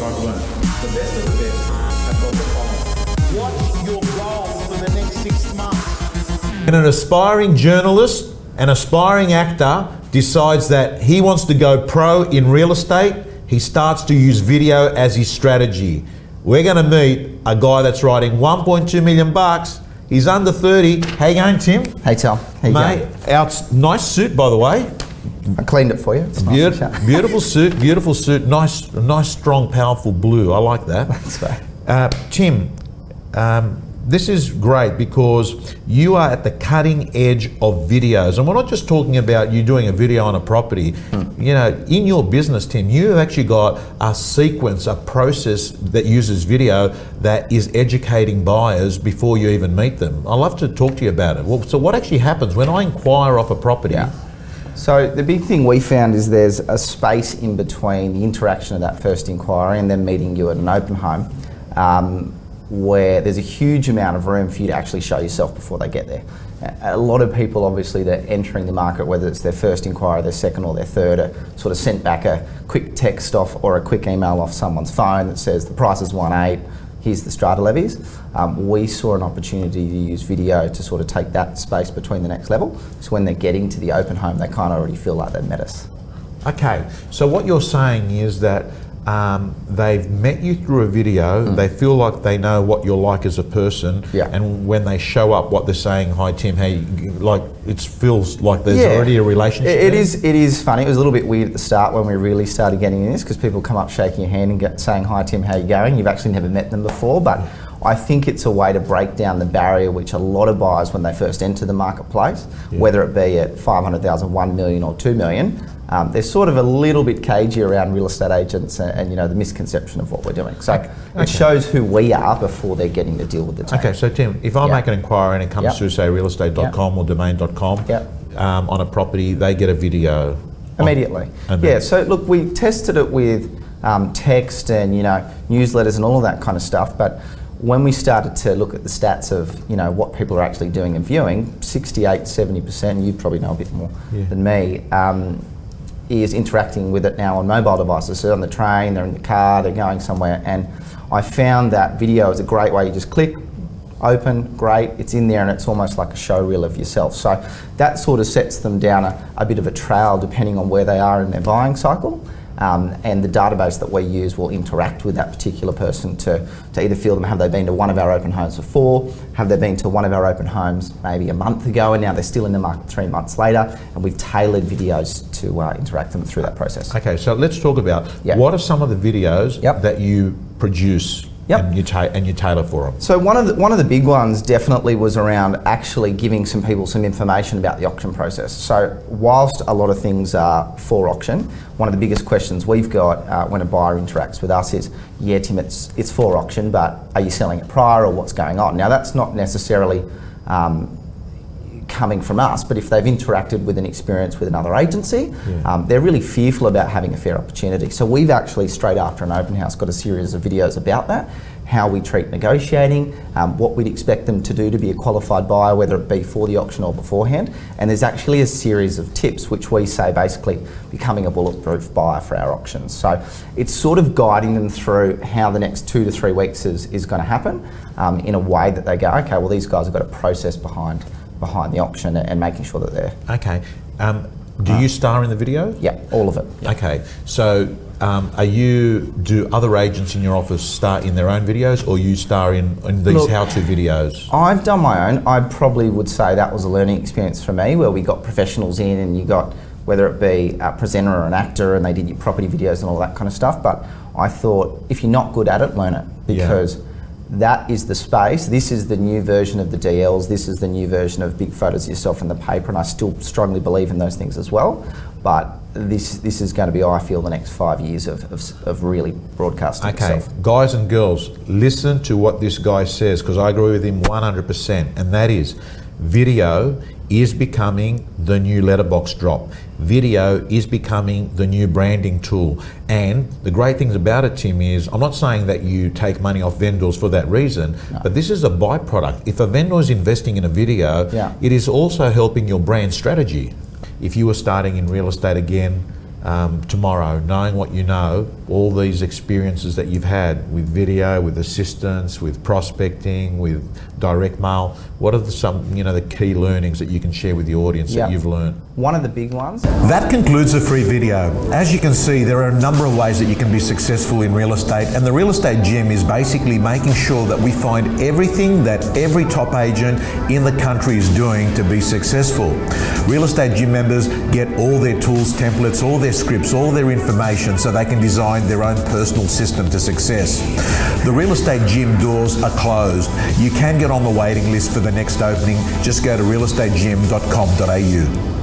I've learned. The best of the best have got the following. What's your goal for the next 6 months? And an aspiring journalist, an aspiring actor decides that he wants to go pro in real estate, he starts to use video as his strategy. We're going to meet a guy that's writing 1.2 million bucks. He's under 30. How you going, Tim? Hey Tom, how you Mate, nice suit, by the way. I cleaned it for you. It's nice and sharp. Beautiful suit. Nice, strong, powerful blue. I like that. That's right. Tim, this is great because you are at the cutting edge of videos, and we're not just talking about you doing a video on a property. You know, in your business, Tim, you've actually got a sequence, a process that uses video that is educating buyers before you even meet them. I'd love to talk to you about it. Well, so what actually happens when I inquire off a property? Yeah. So the big thing we found is there's a space in between the interaction of that first inquiry and then meeting you at an open home, where there's a huge amount of room for you to actually show yourself before they get there. A lot of people, obviously, that are entering the market, whether it's their first inquiry, their second or their third, are sort of sent back a quick text off or a quick email off someone's phone that says the price is 1.8, here's the strata levies. We saw an opportunity to use video to sort of take that space between the next level. So when they're getting to the open home, they kind of already feel like they've met us. Okay, so what you're saying is that they've met you through a video, they feel like they know what you're like as a person, and when they show up, what they're saying, hi Tim, hey, like it feels like there's already a relationship. It is funny. It was a little bit weird at the start when we really started getting in this, because people come up shaking your hand and saying, hi Tim, how you going? You've actually never met them before, but I think it's a way to break down the barrier which a lot of buyers, when they first enter the marketplace, whether it be at 500,000, 1 million or 2 million, they're sort of a little bit cagey around real estate agents and you know, the misconception of what we're doing. So it shows who we are before they're getting to deal with the team. Okay, so Tim, if I make an inquiry and it comes through, say, realestate.com or domain.com on a property, they get a video immediately. Yeah, so look, we tested it with text and, you know, newsletters and all of that kind of stuff, but when we started to look at the stats of, you know, what people are actually doing and viewing, 68, 70%, you probably know a bit more than me, is interacting with it now on mobile devices. So on the train, they're in the car, they're going somewhere, and I found that video is a great way. You just click, open, great, it's in there, and it's almost like a show reel of yourself. So that sort of sets them down a bit of a trail depending on where they are in their buying cycle. And the database that we use will interact with that particular person to either feel them, have they been to one of our open homes before, have they been to one of our open homes maybe a month ago and now they're still in the market 3 months later, and we've tailored videos to interact them through that process. Okay, so let's talk about what are some of the videos that you produce and you tailor for them? So one of the big ones definitely was around actually giving some people some information about the auction process. So whilst a lot of things are for auction, one of the biggest questions we've got when a buyer interacts with us is, yeah Tim, it's for auction, but are you selling it prior or what's going on? Now that's not necessarily coming from us, but if they've interacted with an experience with another agency, they're really fearful about having a fair opportunity. So we've actually, straight after an open house, got a series of videos about that, how we treat negotiating, what we'd expect them to do to be a qualified buyer, whether it be for the auction or beforehand. And there's actually a series of tips which we say basically becoming a bulletproof buyer for our auctions. So it's sort of guiding them through how the next 2 to 3 weeks is going to happen in a way that they go, okay, well these guys have got a process behind the auction and making sure that they're... Okay. Do you star in the video? Yeah, all of it. Yeah. Okay. So do other agents in your office star in their own videos, or you star in these how-to videos? I've done my own. I probably would say that was a learning experience for me, where we got professionals in and you got, whether it be a presenter or an actor, and they did your property videos and all that kind of stuff. But I thought, if you're not good at it, learn it, because that is the space. This is the new version of the DLs. This is the new version of big photos of yourself in the paper, and I still strongly believe in those things as well. But this is going to be, I feel, the next 5 years of really broadcasting itself. Guys and girls, listen to what this guy says, because I agree with him 100%, and that is, video is becoming the new letterbox drop. Video is becoming the new branding tool. And the great things about it, Tim, is I'm not saying that you take money off vendors for that reason, but this is a byproduct. If a vendor is investing in a video, it is also helping your brand strategy. If you were starting in real estate again, tomorrow, knowing what you know, all these experiences that you've had with video, with assistance, with prospecting, with direct mail, what are the key learnings that you can share with the audience that you've learned? One of the big ones. That concludes the free video. As you can see, there are a number of ways that you can be successful in real estate, and the Real Estate Gym is basically making sure that we find everything that every top agent in the country is doing to be successful. Real Estate Gym members get all their tools, templates, all their scripts, all their information so they can design their own personal system to success. The Real Estate Gym doors are closed. You can get on the waiting list for the next opening. Just go to realestategym.com.au.